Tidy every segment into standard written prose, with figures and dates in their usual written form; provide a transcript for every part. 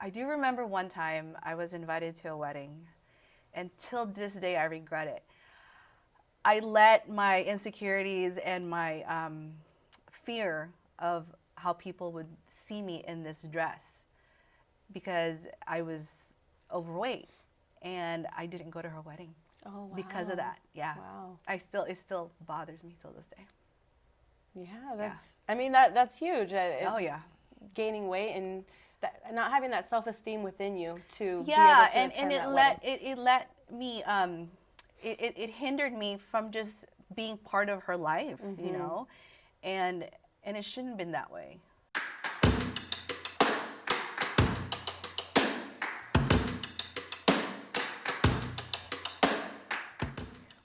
I do remember one time I was invited to a wedding, and till this day I regret it. I let my insecurities and my fear of how people would see me in this dress, because I was overweight, and I didn't go to her wedding. Oh, wow. Because of that. Yeah. Wow. It still bothers me till this day. Yeah, I mean, that's huge. Oh yeah. Gaining weight and not having that self-esteem within you to be able to and attend it hindered me from just being part of her life, you know, and it shouldn't have been that way.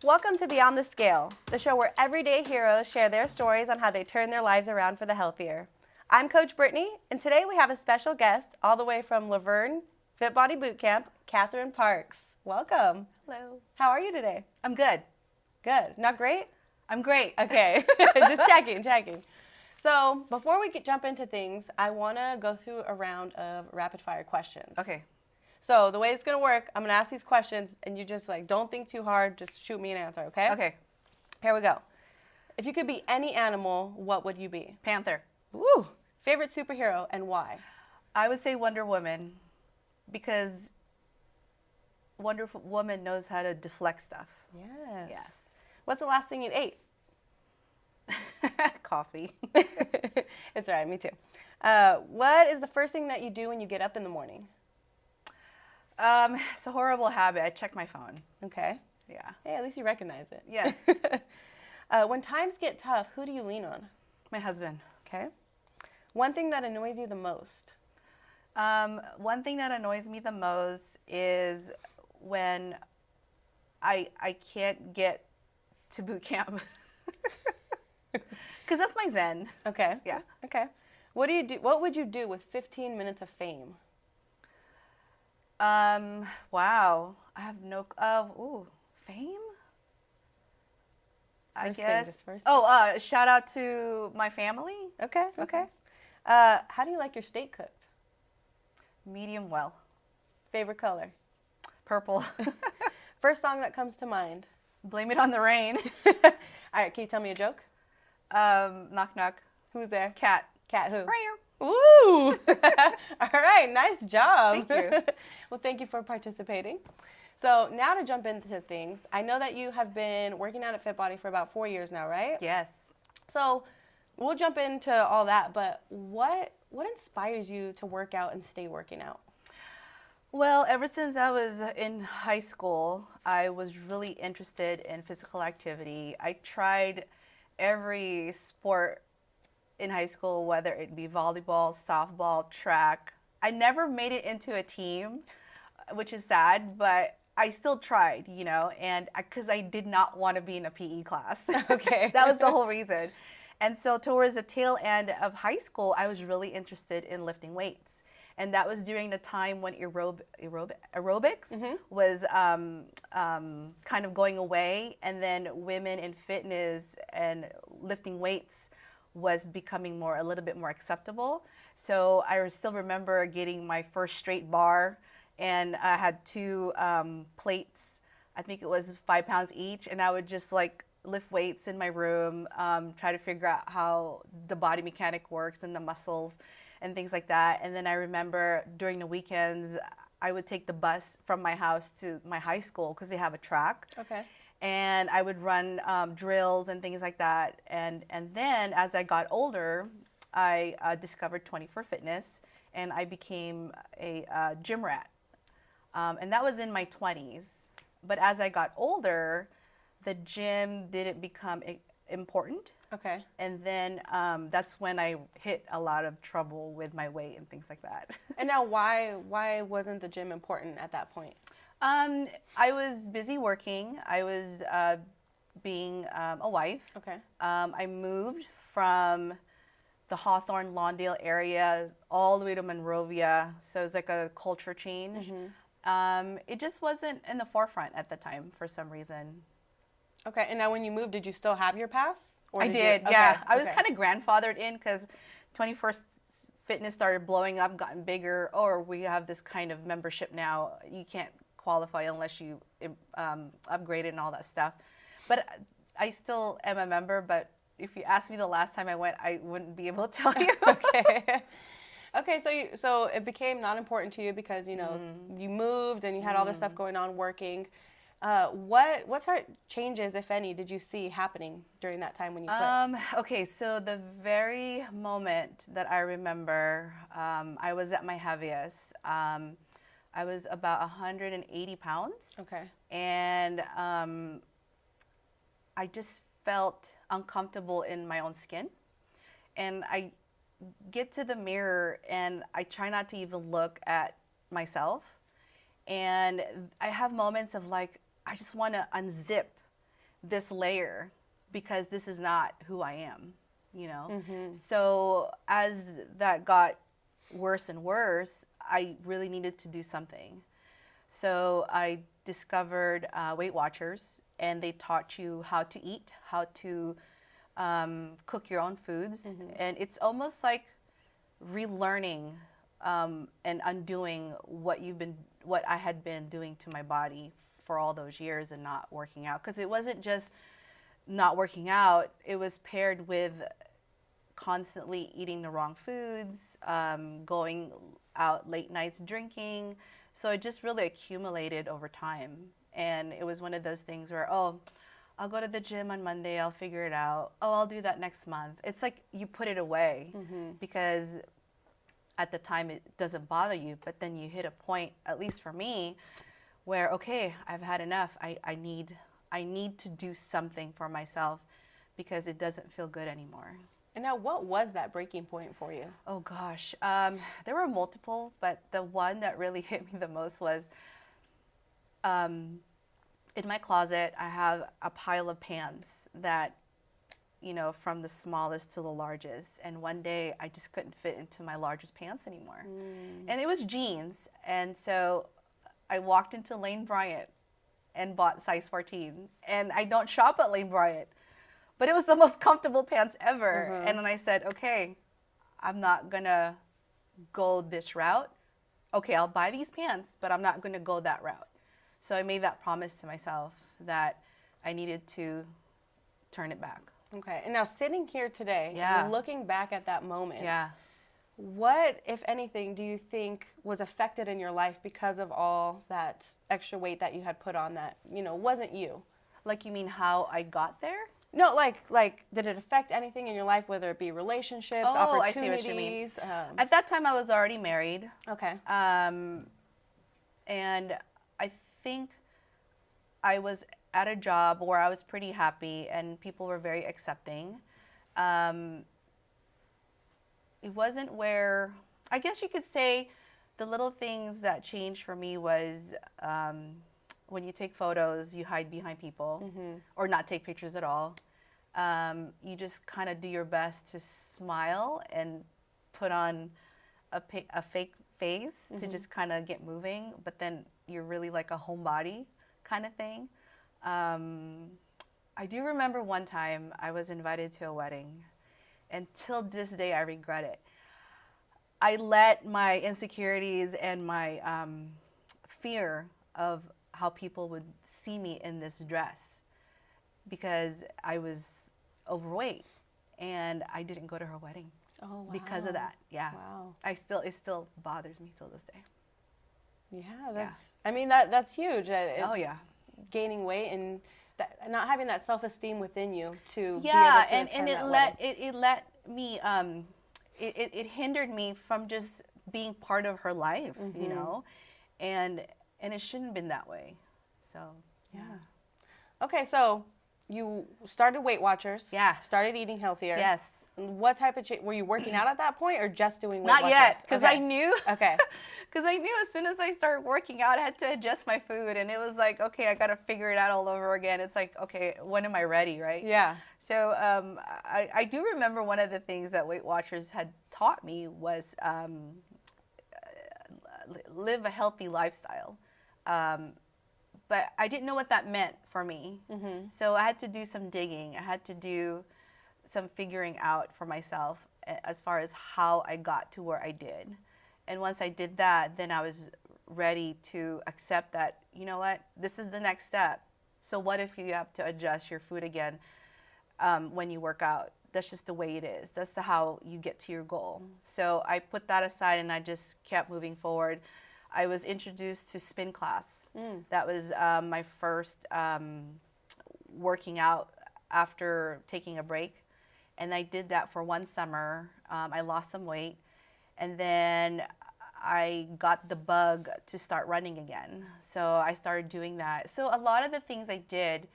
Welcome to Beyond the Scale, the show where everyday heroes share their stories on how they turn their lives around for the healthier. I'm Coach Brittany, and today we have a special guest all the way from Verne Fit Body Bootcamp, Catherine Parks. Welcome. Hello. How are you today? I'm good. Good. Not great? I'm great. Okay. Just checking. So before we jump into things, I want to go through a round of rapid fire questions. Okay. So the way it's going to work, I'm going to ask these questions, and you just don't think too hard, just shoot me an answer, okay? Okay. Here we go. If you could be any animal, what would you be? Panther. Woo! Favorite superhero and why? I would say Wonder Woman, because Wonder Woman knows how to deflect stuff. Yes. What's the last thing you ate? Coffee. It's all right, me too. What is the first thing that you do when you get up in the morning? It's a horrible habit. I check my phone. Okay. Yeah. Hey, at least you recognize it. Yes. When times get tough, who do you lean on? My husband. Okay. One thing that annoys you the most? One thing that annoys me the most is when I can't get to boot camp. Because that's my zen. Okay. Yeah. Okay. What would you do with 15 minutes of fame? Wow. I have no, fame? I guess. Shout out to my family. Okay. How do you like your steak cooked? Medium well. Favorite color? Purple. First song that comes to mind? Blame It on the Rain. All right, can you tell me a joke? Knock knock. Who's there? Cat. Cat who? Right here. Ooh! All right, nice job. Thank you. Well, thank you for participating. So now to jump into things, I know that you have been working out at Fit Body for about 4 years now, right? Yes. So we'll jump into all that, but what inspires you to work out and stay working out? Well, ever since I was in high school, I was really interested in physical activity. I tried every sport in high school, whether it be volleyball, softball, track. I never made it into a team, which is sad, but I still tried, you know, and because I did not want to be in a PE class. Okay. That was the whole reason. And so towards the tail end of high school, I was really interested in lifting weights. And that was during the time when aerobics was kind of going away, and then women in fitness and lifting weights was becoming a little bit more acceptable. So I still remember getting my first straight bar, and I had two plates. I think it was 5 pounds each, and I would just lift weights in my room, try to figure out how the body mechanic works and the muscles and things like that. And then I remember during the weekends, I would take the bus from my house to my high school because they have a track. Okay. And I would run drills and things like that. And then as I got older, I discovered 24 Fitness, and I became a gym rat. And that was in my 20s. But as I got older, the gym didn't become important. Okay. And then that's when I hit a lot of trouble with my weight and things like that. And now why wasn't the gym important at that point? I was busy working. I was being a wife. Okay. I moved from the Hawthorne, Lawndale area all the way to Monrovia. So it was like a culture change. It just wasn't in the forefront at the time for some reason. Okay, and now when you moved, did you still have your pass? Or I did, yeah. I was kind of grandfathered in because 21st fitness started blowing up, gotten bigger, or we have this kind of membership now. You can't qualify unless you upgrade it and all that stuff. But I still am a member, but if you asked me the last time I went, I wouldn't be able to tell you. Okay. Okay, so it became not important to you because, you know, you moved and you had all this stuff going on working. What sort of changes, if any, did you see happening during that time when you quit? Okay, so the very moment that I remember, I was at my heaviest. I was about 180 pounds. Okay. And I just felt uncomfortable in my own skin. And I get to the mirror and I try not to even look at myself. And I have moments of like, I just want to unzip this layer because this is not who I am, you know? So as that got worse and worse, I really needed to do something. So I discovered Weight Watchers, and they taught you how to eat, how to cook your own foods. And it's almost like relearning and undoing what I had been doing to my body for all those years and not working out. Because it wasn't just not working out, it was paired with constantly eating the wrong foods, going out late nights drinking. So it just really accumulated over time. And it was one of those things where, oh, I'll go to the gym on Monday, I'll figure it out. Oh, I'll do that next month. It's like you put it away because at the time it doesn't bother you, but then you hit a point, at least for me, where, okay, I've had enough. I need to do something for myself because it doesn't feel good anymore. And now, what was that breaking point for you? Oh gosh, there were multiple, but the one that really hit me the most was in my closet, I have a pile of pants that, you know, from the smallest to the largest. And one day I just couldn't fit into my largest pants anymore. And it was jeans. And so I walked into Lane Bryant and bought size 14. And I don't shop at Lane Bryant, but it was the most comfortable pants ever. And then I said, okay, I'm not gonna go this route. Okay, I'll buy these pants, but I'm not gonna go that route. So I made that promise to myself that I needed to turn it back. Okay, and now sitting here today, and looking back at that moment, what, if anything, do you think was affected in your life because of all that extra weight that you had put on that, you know, wasn't you? Like, you mean how I got there? No, like, did it affect anything in your life, whether it be relationships, opportunities? I see what you mean. At that time, I was already married. Okay. And I think I was at a job where I was pretty happy and people were very accepting. It wasn't where, I guess you could say the little things that changed for me was when you take photos, you hide behind people or not take pictures at all. You just kind of do your best to smile and put on a fake face to just kind of get moving, but then you're really like a homebody kind of thing. I do remember one time I was invited to a wedding, and till this day I regret it. I let my insecurities and my fear of how people would see me in this dress, because I was overweight and I didn't go to her wedding. Oh, wow. Because of that. Yeah. Wow. It still bothers me till this day. Yeah, I mean, that's huge. Oh yeah. Gaining weight and not having that self-esteem within you to be able to and attend it that let wedding. it let me it hindered me from just being part of her life, you know, and it shouldn't have been that way. So yeah. Okay, so you started Weight Watchers. Yeah. Started eating healthier. Yes. What type of were you working out at that point, or just doing Weight Not Watchers? yet, because Okay. I knew. Okay. Because I knew as soon as I started working out, I had to adjust my food, and it was like, okay, I got to figure it out all over again. It's like, okay, when am I ready, right? Yeah. So I do remember one of the things that Weight Watchers had taught me was live a healthy lifestyle. But I didn't know what that meant for me. So I had to do some digging. I had to do some figuring out for myself. as far as how I got to where I did. And once I did that, then I was ready to accept that, you know what, this is the next step. So what if you have to adjust your food again when you work out? That's just the way it is. That's how you get to your goal. So I put that aside and I just kept moving forward. I was introduced to spin class. That was my first working out after taking a break. And I did that for one summer. I lost some weight. And then I got the bug to start running again. So I started doing that. So a lot of the things I did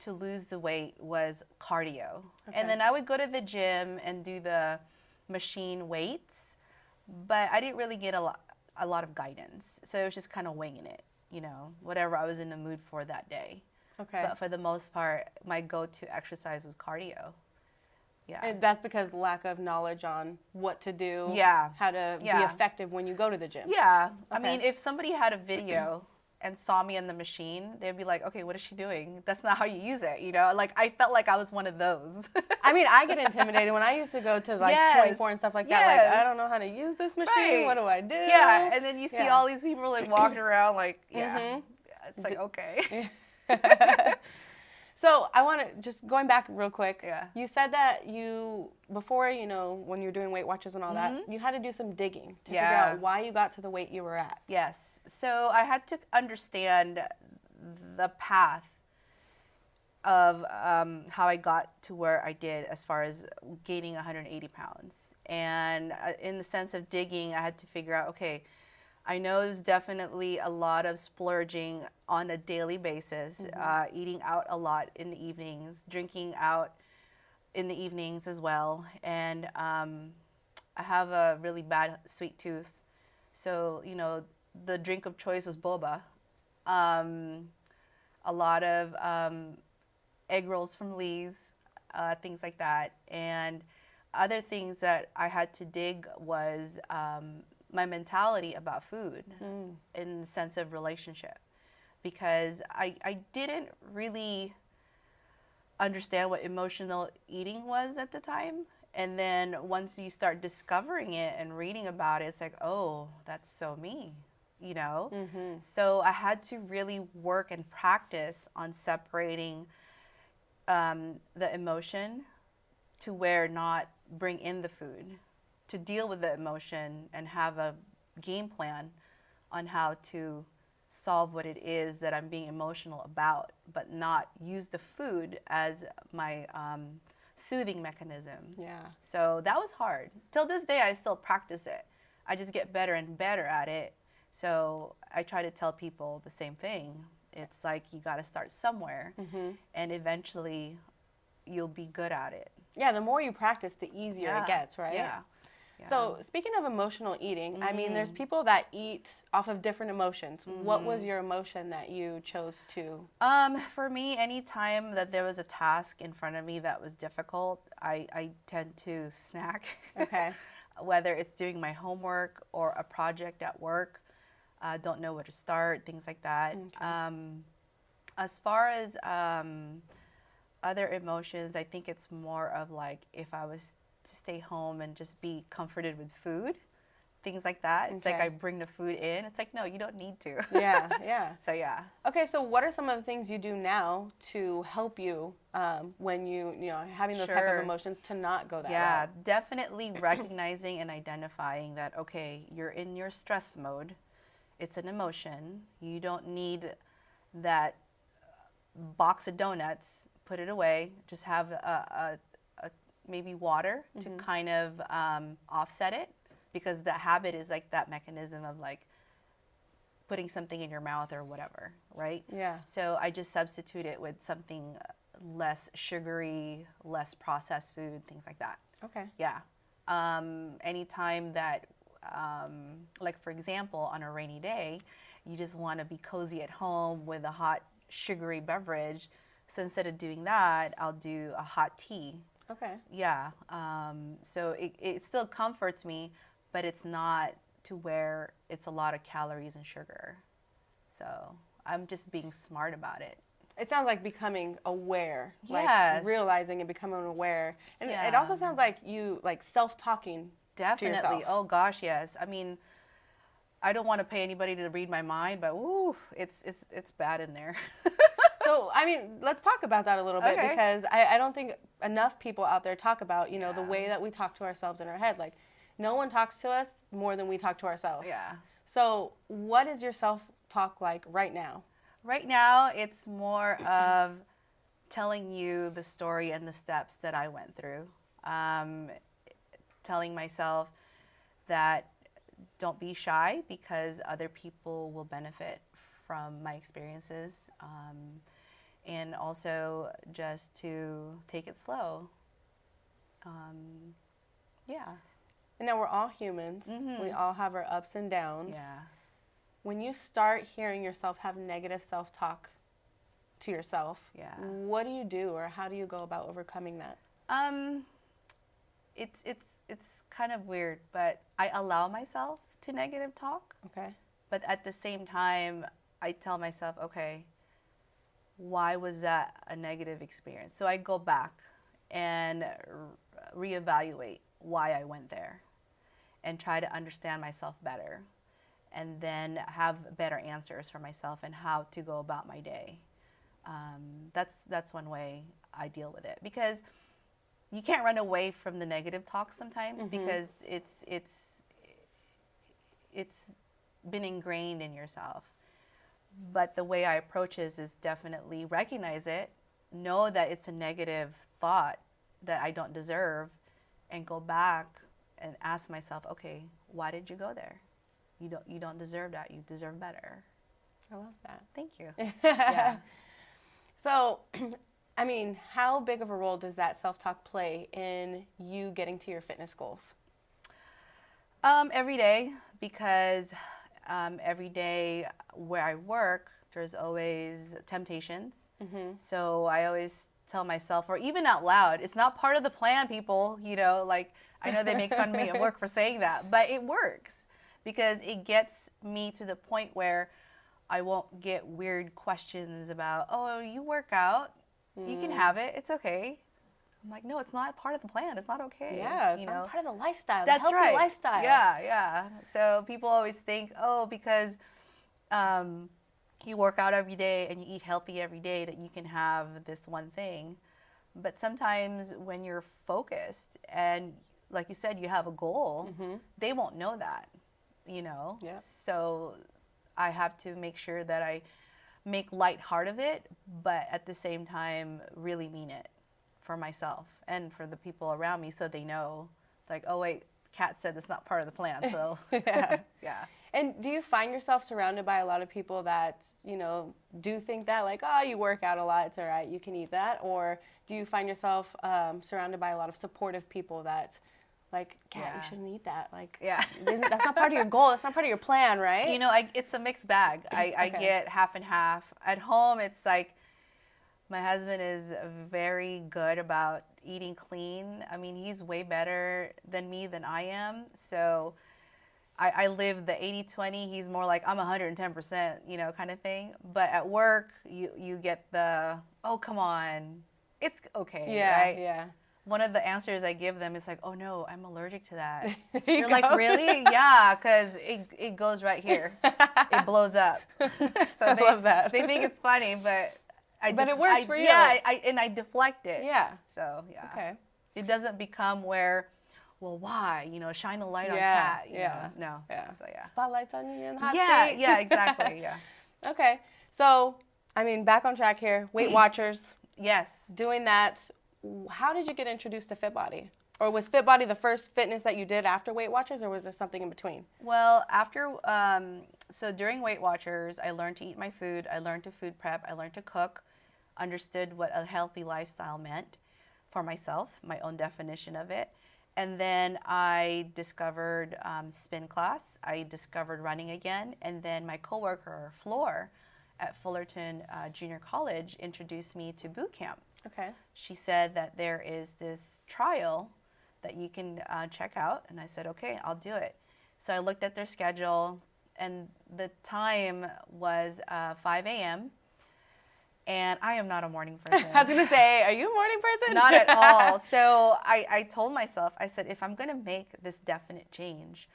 to lose the weight was cardio. Okay. And then I would go to the gym and do the machine weights, but I didn't really get a lot of guidance. So it was just kind of winging it, you know, whatever I was in the mood for that day. Okay. But for the most part, my go-to exercise was cardio. Yeah. And that's because lack of knowledge on what to do, Yeah. how to be Yeah. effective when you go to the gym. Yeah. I Okay. mean, if somebody had a video and saw me in the machine, they'd be like, okay, what is she doing? That's not how you use it, you know? Like, I felt like I was one of those. I mean, I get intimidated when I used to go to like Yes. 24 and stuff like that. Like, Yes. I don't know how to use this machine. Right. What do I do? Yeah, and then you see Yeah. all these people like walking around like, yeah, Mhm. it's like, okay. So I want to just going back real quick. Yeah. You said that you before, you know, when you were doing Weight Watchers and all that, you had to do some digging to figure Yeah. out why you got to the weight you were at. Yes. So I had to understand the path of how I got to where I did as far as gaining 180 pounds. And in the sense of digging, I had to figure out, okay, I know there's definitely a lot of splurging on a daily basis, eating out a lot in the evenings, drinking out in the evenings as well. And I have a really bad sweet tooth. So, you know, the drink of choice was boba. A lot of egg rolls from Lee's, things like that. And other things that I had to dig was my mentality about food in the sense of relationship. Because I didn't really understand what emotional eating was at the time. And then once you start discovering it and reading about it, it's like, oh, that's so me, you know? So I had to really work and practice on separating the emotion to where not bring in the food, to deal with the emotion and have a game plan on how to solve what it is that I'm being emotional about, but not use the food as my soothing mechanism. Yeah. So that was hard. Till this day, I still practice it. I just get better and better at it. So I try to tell people the same thing. It's like you got to start somewhere, and eventually you'll be good at it. Yeah, the more you practice, the easier it gets, right? Yeah. So speaking of emotional eating, I mean, there's people that eat off of different emotions. What was your emotion that you chose to? For me, anytime that there was a task in front of me that was difficult, I tend to snack. Okay. Whether it's doing my homework or a project at work, don't know where to start, things like that. Okay. As far as other emotions, I think it's more of like if I was to stay home and just be comforted with food, things like that. It's like Okay. I bring the food in. It's like, no, you don't need to. Yeah, yeah. So yeah. Okay, so what are some of the things you do now to help you when you know, having those type Sure. of emotions to not go that Yeah, route? definitely recognizing and identifying that, okay, you're in your stress mode. It's an emotion. You don't need that box of donuts. Put it away. Just have a maybe water to kind of offset it, because the habit is like that mechanism of like putting something in your mouth or whatever, right? Yeah. So I just substitute it with something less sugary, less processed food, things like that. Okay. Yeah. Anytime that, like for example, on a rainy day, you just want to be cozy at home with a hot sugary beverage. So instead of doing that, I'll do a hot tea. Okay. Yeah. So it still comforts me, but it's not to where it's a lot of calories and sugar. So I'm just being smart about it. It sounds like becoming aware, Yes. like realizing and becoming aware. And Yeah. it also sounds like you like self-talking Definitely. to yourself. Oh gosh, yes. I mean, I don't want to pay anybody to read my mind, but woo, it's bad in there. So, I mean, let's talk about that a little bit Okay. because I don't think enough people out there talk about, the Yeah. way that we talk to ourselves in our head. Like, no one talks to us more than we talk to ourselves. Yeah. So, what is your self-talk like right now? Right now, it's more of telling you the story and the steps that I went through. Telling myself that don't be shy because other people will benefit from my experiences. And also just to take it slow. Yeah. And now we're all humans. Mm-hmm. We all have our ups and downs. Yeah. When you start hearing yourself have negative self-talk to yourself, Yeah. what do you do or how do you go about overcoming that? It's kind of weird, but I allow myself to negative talk. Okay. But at the same time, I tell myself, okay, why was that a negative experience? So I go back and reevaluate why I went there and try to understand myself better and then have better answers for myself and how to go about my day. That's one way I deal with it because you can't run away from the negative talk sometimes because it's been ingrained in yourself. But the way I approach it is definitely recognize it, know that it's a negative thought that I don't deserve, and go back and ask myself, okay, why did you go there? You don't deserve that. You deserve better. I love that. Thank you. Yeah. So, I mean, how big of a role does that self-talk play in you getting to your fitness goals? Every day, because every day where I work, there's always temptations. So I always tell myself, or even out loud, it's not part of the plan, people, like I know they make fun of me at work for saying that, but it works because it gets me to the point where I won't get weird questions about, oh, you work out, you can have it, it's okay. I'm like, no, it's not part of the plan. It's not okay. Yeah, it's not part of the lifestyle. That's the healthy lifestyle. Yeah, yeah. So people always think, oh, because you work out every day and you eat healthy every day that you can have this one thing. But sometimes when you're focused and, like you said, you have a goal, they won't know that, Yeah. So I have to make sure that I make light heart of it, but at the same time really mean it for myself and for the people around me so they know, like, oh, wait, Kat said it's not part of the plan, so. Yeah. Yeah. And do you find yourself surrounded by a lot of people that, do think that, like, oh, you work out a lot, it's all right, you can eat that? Or do you find yourself surrounded by a lot of supportive people that, like, Kat, you shouldn't eat that? Like, Yeah. that's not part of your goal. That's not part of your plan, right? It's a mixed bag. I get half and half. At home, it's like my husband is very good about eating clean. I mean, he's way better than me than I am. So I live the 80-20. He's more like, I'm 110%, kind of thing. But at work, you get the, oh, come on, it's okay, Yeah, right? yeah. One of the answers I give them is like, oh, no, I'm allergic to that. There you They're go. like, really? Yeah, because it goes right here. It blows up. So I love that. They think it's funny, but it works for you. Yeah, I deflect it. Yeah. So, yeah. Okay. It doesn't become where, well, why? Shine a light on Yeah, Kat. yeah. No. Yeah. So, yeah. Spotlight's on you, you're in the hot Yeah, seat. yeah, exactly, yeah. Okay. So, I mean, back on track here. Weight Watchers, Yes. doing that. How did you get introduced to FitBody? Or was FitBody the first fitness that you did after Weight Watchers, or was there something in between? Well, so during Weight Watchers, I learned to eat my food. I learned to food prep. I learned to cook, understood what a healthy lifestyle meant for myself, my own definition of it. And then I discovered spin class. I discovered running again. And then my coworker, Floor, at Fullerton Junior College, introduced me to boot camp. Okay. She said that there is this trial that you can check out. And I said, okay, I'll do it. So I looked at their schedule, and the time was 5 a.m. And I am not a morning person. I was going to say, are you a morning person? Not at all. So I told myself, I said, if I'm going to make this definite change,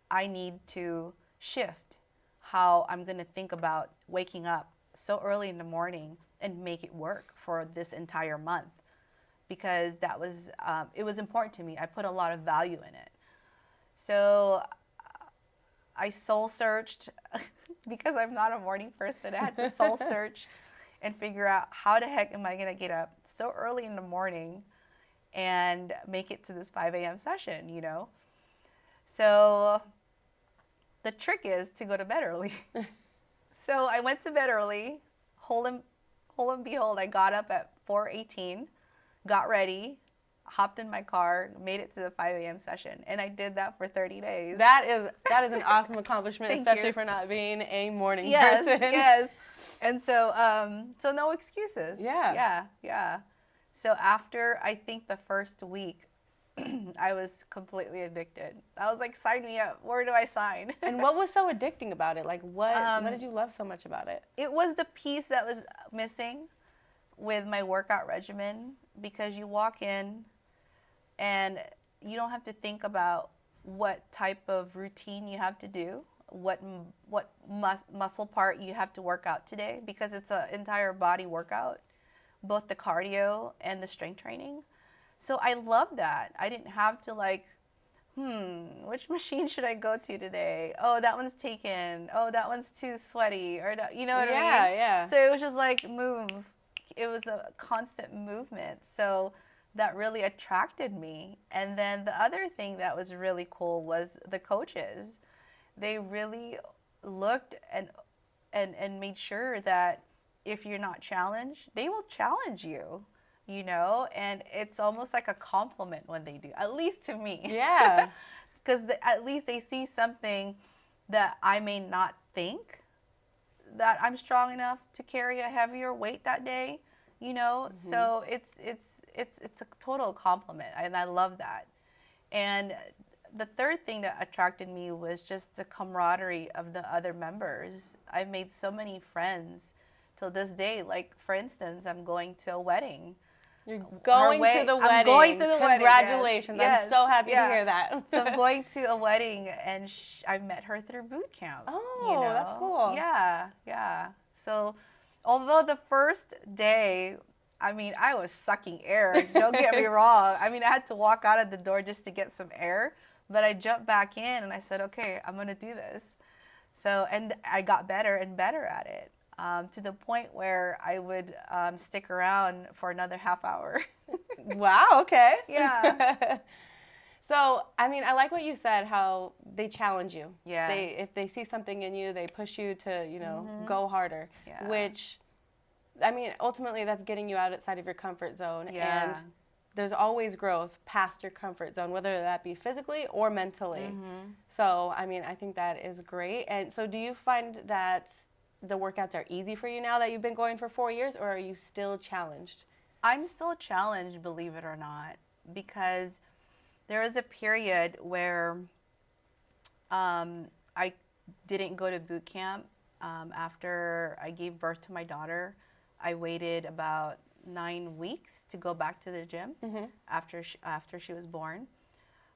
I need to shift how I'm going to think about waking up so early in the morning and make it work for this entire month. Because that was, it was important to me. I put a lot of value in it. So I soul searched because I'm not a morning person. I had to soul search and figure out how the heck am I going to get up so early in the morning and make it to this 5 a.m. session, you know? So the trick is to go to bed early. So I went to bed early. Hold and behold, I got up at 4:18, got ready, hopped in my car, made it to the 5 a.m. session, and I did that for 30 days. That is an awesome accomplishment, especially you. for not being a morning Yes, person. yes. And so, so no excuses. Yeah. Yeah. So after, I think the first week, I was completely addicted. I was like, sign me up. Where do I sign? And what was so addicting about it? Like, what did you love so much about it? It was the piece that was missing with my workout regimen, because you walk in and you don't have to think about what type of routine you have to do, what muscle part you have to work out today, because it's an entire body workout, both the cardio and the strength training. So I love that. I didn't have to like, which machine should I go to today? Oh, that one's taken. Oh, that one's too sweaty. Or you know what I mean? Yeah. So it was just like move. It was a constant movement. So that really attracted me. And then the other thing that was really cool was the coaches. They really looked and made sure that if you're not challenged, they will challenge you, you know? And it's almost like a compliment when they do, at least to me. Yeah. Because at least they see something that I may not think that I'm strong enough to carry a heavier weight that day, you know? Mm-hmm. So it's a total compliment, and I love that. And the third thing that attracted me was just the camaraderie of the other members. I've made so many friends till this day. Like, for instance, I'm going to a wedding. You're going to the wedding. I'm going to the wedding. Congratulations. Yes. I'm so happy to hear that. So I'm going to a wedding, and I met her through boot camp. Oh, you know? That's cool. Yeah. So although the first day, I mean, I was sucking air. Don't get me wrong. I mean, I had to walk out of the door just to get some air. But I jumped back in and I said, okay, I'm going to do this. So, and I got better and better at it, to the point where I would stick around for another half hour. Wow, okay. Yeah. So, I mean, I like what you said, how they challenge you. Yeah. If they see something in you, they push you to, go harder. Yeah. Which, I mean, ultimately that's getting you outside of your comfort zone. Yeah. And there's always growth past your comfort zone, whether that be physically or mentally. Mm-hmm. So, I mean, I think that is great. And so do you find that the workouts are easy for you now that you've been going for 4 years, or are you still challenged? I'm still challenged, believe it or not, because there was a period where I didn't go to boot camp. After I gave birth to my daughter, I waited about 9 weeks to go back to the gym. Mm-hmm. after she was born.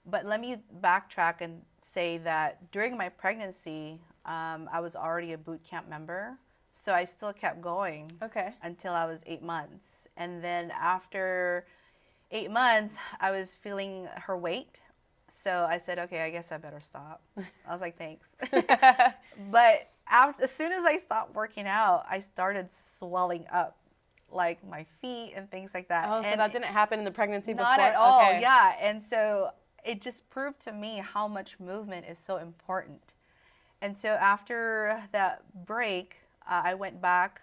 But let me backtrack and say that during my pregnancy, I was already a boot camp member, so I still kept going. Okay. Until I was 8 months. And then after 8 months, I was feeling her weight, so I said, okay, I guess I better stop. I was like, thanks. But as soon as I stopped working out, I started swelling up, like my feet and things like that. Oh, so that didn't happen in the pregnancy before? Not at all, okay. Yeah. And so it just proved to me how much movement is so important. And so after that break, I went back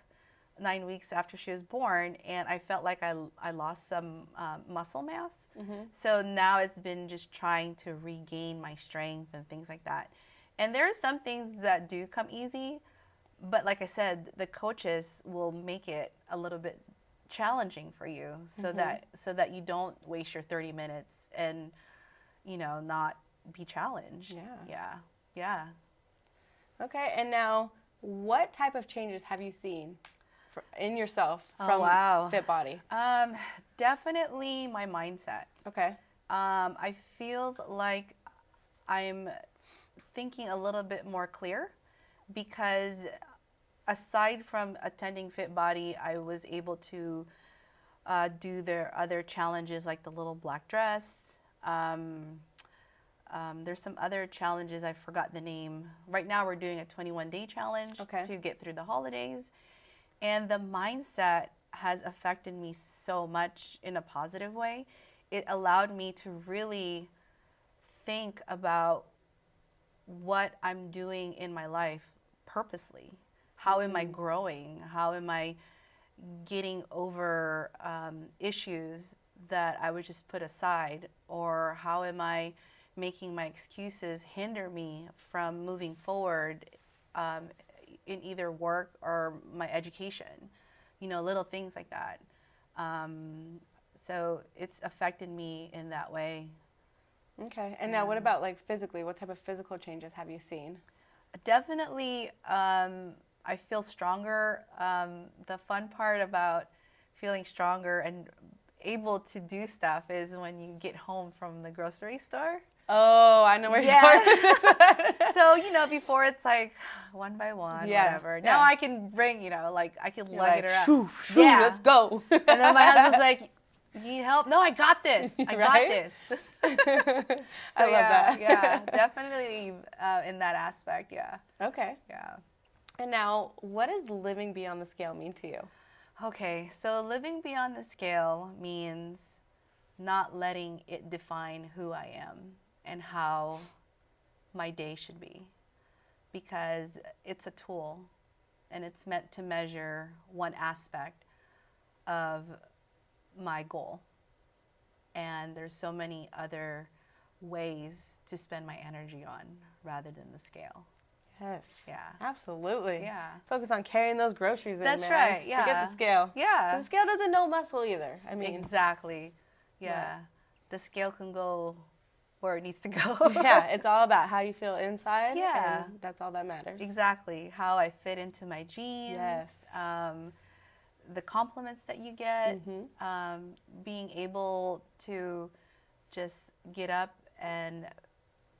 9 weeks after she was born, and I felt like I lost some muscle mass. Mm-hmm. So now it's been just trying to regain my strength and things like that. And there are some things that do come easy, but like I said, the coaches will make it a little bit challenging for you, so mm-hmm. that you don't waste your 30 minutes and, not be challenged. Yeah. Okay, and now what type of changes have you seen in yourself Oh, from wow. Fit Body? Definitely my mindset. Okay. I feel like I'm thinking a little bit more clear because aside from attending Fit Body, I was able to do their other challenges like the little black dress. There's some other challenges, I forgot the name. Right now we're doing a 21-day challenge to get through the holidays. And the mindset has affected me so much in a positive way. It allowed me to really think about what I'm doing in my life purposely. How am I growing? How am I getting over issues that I would just put aside? Or how am I making my excuses hinder me from moving forward in either work or my education? You know, little things like that. So it's affected me in that way. Okay. And now what about like physically? What type of physical changes have you seen? Definitely, I feel stronger. The fun part about feeling stronger and able to do stuff is when you get home from the grocery store. Oh, I know where you're going with this. So, you know, before it's like one by one, whatever. Now I can bring, you know, like I can lug it around. Shoo, shoo, let's go. And then my husband's like, you need help? No, I got this. I got this. I love that. Yeah, definitely in that aspect, yeah. Okay. Yeah. And now, what does living beyond the scale mean to you? Okay, so living beyond the scale means not letting it define who I am and how my day should be, because it's a tool and it's meant to measure one aspect of my goal. And there's so many other ways to spend my energy on rather than the scale. Yes. Yeah. Absolutely. Yeah. Focus on carrying those groceries in, That's man. right, yeah. Forget the scale. Yeah. The scale doesn't know muscle either. I mean. Exactly. Yeah. The scale can go where it needs to go. Yeah, it's all about how you feel inside. Yeah. And that's all that matters. Exactly. How I fit into my jeans. Yes. The compliments that you get. Being able to just get up and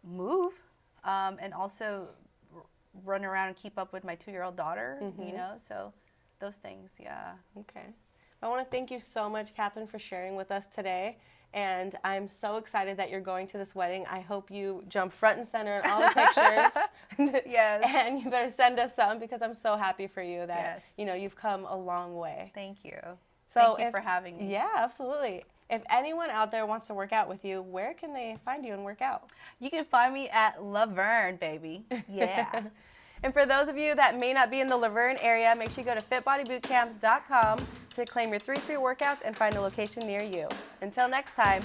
move. And also run around and keep up with my 2-year-old daughter, you know, so those things, yeah. Okay. I want to thank you so much, Catherine, for sharing with us today. And I'm so excited that you're going to this wedding. I hope you jump front and center in all the pictures. Yes. And you better send us some because I'm so happy for you that, you know, you've come a long way. Thank you. So Thank you for having me. Yeah, absolutely. If anyone out there wants to work out with you, where can they find you and work out? You can find me at Laverne, baby. Yeah. And for those of you that may not be in the Laverne area, make sure you go to fitbodybootcamp.com to claim your 3 free workouts and find a location near you. Until next time.